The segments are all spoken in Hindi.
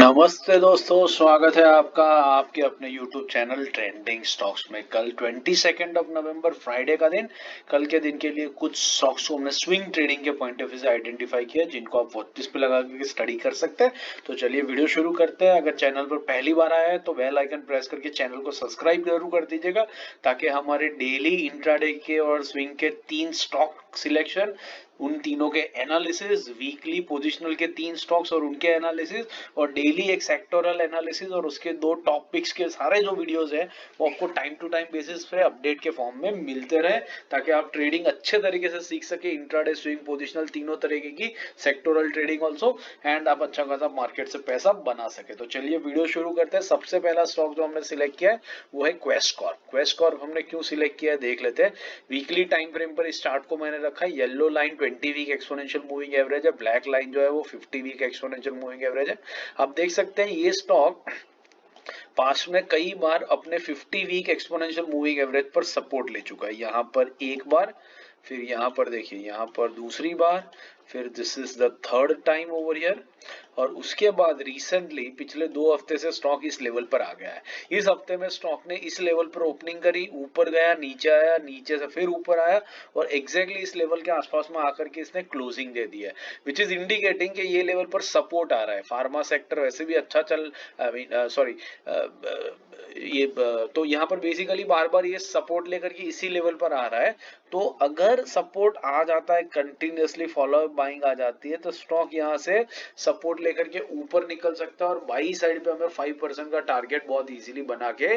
नमस्ते दोस्तों, स्वागत है आपका आपके अपने YouTube चैनल ट्रेंडिंग स्टॉक्स में। कल 22 फ्राइडे का दिन, कल के दिन के लिए कुछ स्टॉक्स को हमने स्विंग ट्रेडिंग के पॉइंट ऑफ व्यू से आइडेंटिफाई किया जिनको आप 32 पे लगा के स्टडी कर सकते हैं। तो चलिए वीडियो शुरू करते हैं। अगर चैनल पर पहली बार आया है तो बेल आइकन प्रेस करके चैनल को सब्सक्राइब जरूर कर दीजिएगा ताकि हमारे डेली इंट्राडे के और स्विंग के 3 स्टॉक सिलेक्शन, उन तीनों के एनालिसिस, वीकली पोजिशनल के 3 स्टॉक्स और उनके एनालिसिस, और डेली एक सेक्टोरल एनालिसिस और उसके 2 टॉप पिक्स के सारे जो वीडियोस हैं वो आपको टाइम टू टाइम बेसिस पे अपडेट के फॉर्म में मिलते रहे ताकि आप ट्रेडिंग अच्छे तरीके से सीख सके। इंट्राडे, स्विंग, पोजिशनल तीनों तरीके की, सेक्टोरल ट्रेडिंग ऑल्सो, एंड आप अच्छा खासा मार्केट से पैसा बना सके। तो चलिए वीडियो शुरू करते हैं। सबसे पहला स्टॉक जो हमने सिलेक्ट किया है वो है क्वेस्ट कॉर्प। क्वेस्ट कॉर्प हमने क्यों सिलेक्ट किया है देख लेते हैं। वीकली टाइम फ्रेम पर इस चार्ट को मैंने रखा है। Yellow line 20 week exponential moving average है, ब्लैक लाइन जो है वो 50 वीक एक्सपोनेंशियल मूविंग एवरेज है। आप देख सकते हैं ये स्टॉक पास्ट में कई बार अपने 50 वीक एक्सपोनेंशियल मूविंग एवरेज पर सपोर्ट ले चुका है। यहाँ पर एक बार, फिर यहाँ पर देखिए, यहाँ पर दूसरी बार, फिर this is the third time over here, और उसके बाद रिसेंटली पिछले 2 हफ्ते से स्टॉक इस लेवल पर आ गया है। इस हफ्ते में स्टॉक ने इस लेवल पर ओपनिंग करी, ऊपर गया, नीचे आया, नीचे से फिर ऊपर आया और एग्जैक्टली इस लेवल के आसपास में आकर के इसने क्लोजिंग दे दी है, विच इज इंडिकेटिंग कि ये लेवल पर सपोर्ट आ रहा है। फार्मा सेक्टर वैसे भी अच्छा चल, सॉरी, ये तो यहाँ पर बेसिकली बार बार ये सपोर्ट लेकर के इसी लेवल पर आ रहा है। तो अगर सपोर्ट आ जाता है, कंटिन्यूअसली फॉलो बाइंग आ जाती है, तो स्टॉक यहाँ से सपोर्ट लेकर के ऊपर निकल सकता है और बाई साइड पे हमें 5% का टारगेट बहुत इजीली बना के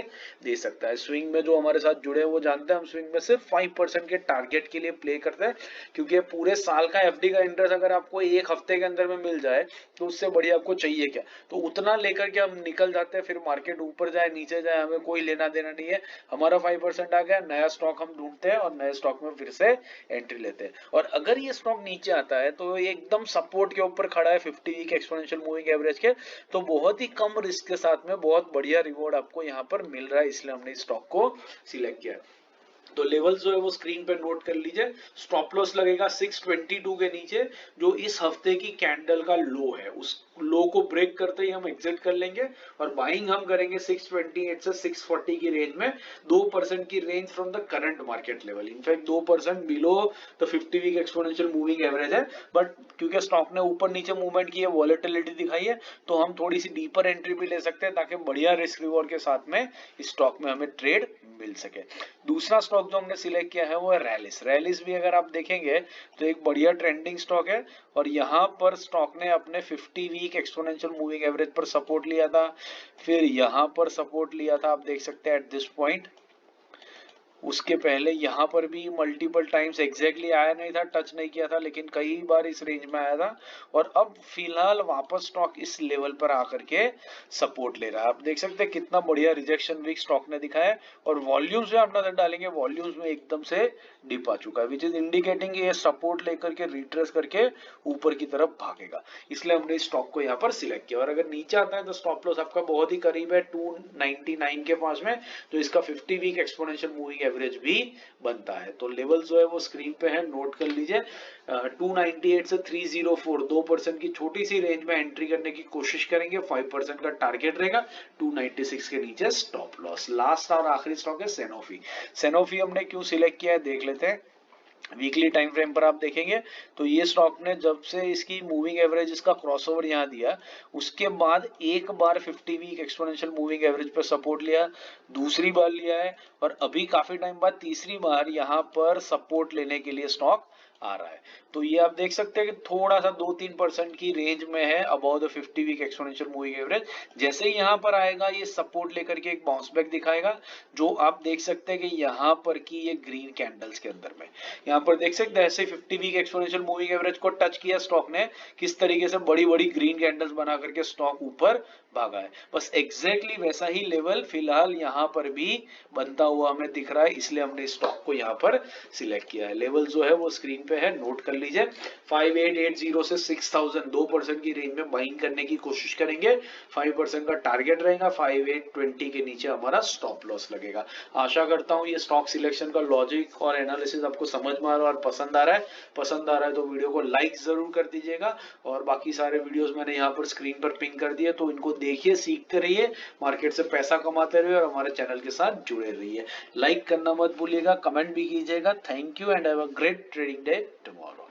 दे सकता है। स्विंग में जो हमारे साथ जुड़े हैं वो जानते हैं हम स्विंग में सिर्फ 5% के टारगेट के लिए प्ले करते हैं, क्योंकि पूरे साल का एफडी का इंटरेस्ट अगर आपको एक हफ्ते के अंदर में मिल जाए तो उससे बढ़िया आपको चाहिए क्या। तो उतना लेकर के हम निकल जाते हैं, फिर मार्केट ऊपर जाए नीचे जाए हमें कोई लेना देना नहीं है। हमारा 5% आ गया, नया स्टॉक हम ढूंढते हैं और नए स्टॉक में फिर से एंट्री लेते हैं। और अगर ये स्टॉक नीचे आता है तो ये एकदम सपोर्ट के ऊपर खड़ा है 50 वीक एक्सपोनेंशियल मूविंग एवरेज के, तो बहुत ही कम रिस्क के साथ में बहुत बढ़िया रिवॉर्ड आपको यहाँ पर मिल रहा है, इसलिए हमने इस स्टॉक को सिलेक्ट किया। तो लेवल्स जो है वो स्क्रीन पे नोट कर लीजिए। स्टॉप लॉस लगेगा 622 के नीचे, जो इस हफ्ते की कैंडल का लो है। उस लो को ब्रेक करते ही हम एग्जिट कर लेंगे और बाइंग हम करेंगे 628 से 640 की रेंज में, 2% की range from the current market level. In fact 2% below the 50 week exponential moving average है, बट क्योंकि स्टॉक ने ऊपर नीचे मूवमेंट की है, वॉलेटिलिटी दिखाई है, तो हम थोड़ी सी डीपर एंट्री भी ले सकते हैं ताकि बढ़िया रिस्क रिवॉर्ड के साथ में इस स्टॉक में हमें ट्रेड मिल सके। दूसरा स्टॉक जो हमने सिलेक्ट किया है वो है रैलिस। रैलिस भी अगर आप देखेंगे तो एक बढ़िया ट्रेंडिंग स्टॉक है और यहाँ पर स्टॉक ने अपने 50 वीक एक्सपोनेंशियल मूविंग एवरेज पर सपोर्ट लिया था, फिर यहाँ पर सपोर्ट लिया था, आप देख सकते हैं एट दिस पॉइंट। उसके पहले यहाँ पर भी मल्टीपल टाइम्स एग्जैक्टली आया नहीं था, टच नहीं किया था, लेकिन कई बार इस रेंज में आया था और अब फिलहाल वापस स्टॉक इस लेवल पर आकर के सपोर्ट ले रहा है। आप देख सकते हैं कितना बढ़िया रिजेक्शन वीक स्टॉक ने दिखाया है और वॉल्यूम्स जो आप नजर डालेंगे वॉल्यूम्स में एकदम से डिप आ चुका है, विच इज इंडिकेटिंग ये सपोर्ट लेकर के रिट्रेस करके ऊपर की तरफ भागेगा, इसलिए हमने इस स्टॉक को यहाँ पर सिलेक्ट किया। और अगर नीचे आता है तो स्टॉप लॉस आपका बहुत ही करीब है 299 के पास में, तो इसका 50 वीक एक्सपोनेंशियल मूविंग एवरेज भी बनता है। तो लेवल जो है वो स्क्रीन पे है, नोट कर लीजिए। 298 से 304, 2% की छोटी सी रेंज में एंट्री करने की कोशिश करेंगे, 5% का टारगेट रहेगा, 296 के नीचे स्टॉप लॉस। लास्ट और आखिरी स्टॉक है सैनोफी। सैनोफी हमने क्यों सिलेक्ट किया है देख लेते हैं। वीकली टाइम फ्रेम पर आप देखेंगे तो ये स्टॉक ने जब से इसकी मूविंग एवरेज, इसका क्रॉसओवर यहाँ दिया, उसके बाद एक बार 50 वीक एक्सपोनेंशियल मूविंग एवरेज पर सपोर्ट लिया, दूसरी बार लिया है और अभी काफी टाइम बाद तीसरी बार यहाँ पर सपोर्ट लेने के लिए स्टॉक आ रहा है। तो ये आप देख सकते हैं कि थोड़ा सा 2-3% की रेंज में है above the 50 week exponential moving average. जैसे ही यहाँ पर आएगा ये सपोर्ट लेकर के एक बाउंस बैक दिखाएगा, जो आप देख सकते हैं कि यहाँ पर की ये ग्रीन कैंडल्स के अंदर में, यहाँ पर देख सकते हैं ऐसे 50 वीक एक्सपोनेंशियल मूविंग एवरेज को टच किया स्टॉक ने, किस तरीके से बड़ी बड़ी ग्रीन कैंडल्स बना करके स्टॉक ऊपर भागा है। बस एग्जैक्टली वैसा ही लेवल फिलहाल यहाँ पर भी बनता हुआ हमें दिख रहा है, इसलिए हमने स्टॉक को यहाँ पर सिलेक्ट किया है। लेवल जो है वो स्क्रीन पे है, नोट कर लीजिए। लीजिए। 5880 से 6000 2% की रेंज में बाइंग करने की कोशिश करेंगे। 5% का टारगेट रहेगा, 5820 के नीचे हमारा स्टॉप लॉस लगेगा। आशा करता हूँ ये स्टॉक सिलेक्शन का लॉजिक और एनालिसिस आपको समझ में आ रहा है और पसंद आ रहा है। पसंद आ रहा है तो वीडियो को लाइक जरूर कर दीजिएगा और बाकी सारे वीडियोस मैंने यहाँ पर स्क्रीन पर पिन कर दिए, तो इनको देखिए, सीखते रहिए, मार्केट से पैसा कमाते रहिए और हमारे चैनल के साथ जुड़े रहिए। लाइक करना मत भूलिएगा, कमेंट भी कीजिएगा। Thank you and have a great trading day tomorrow.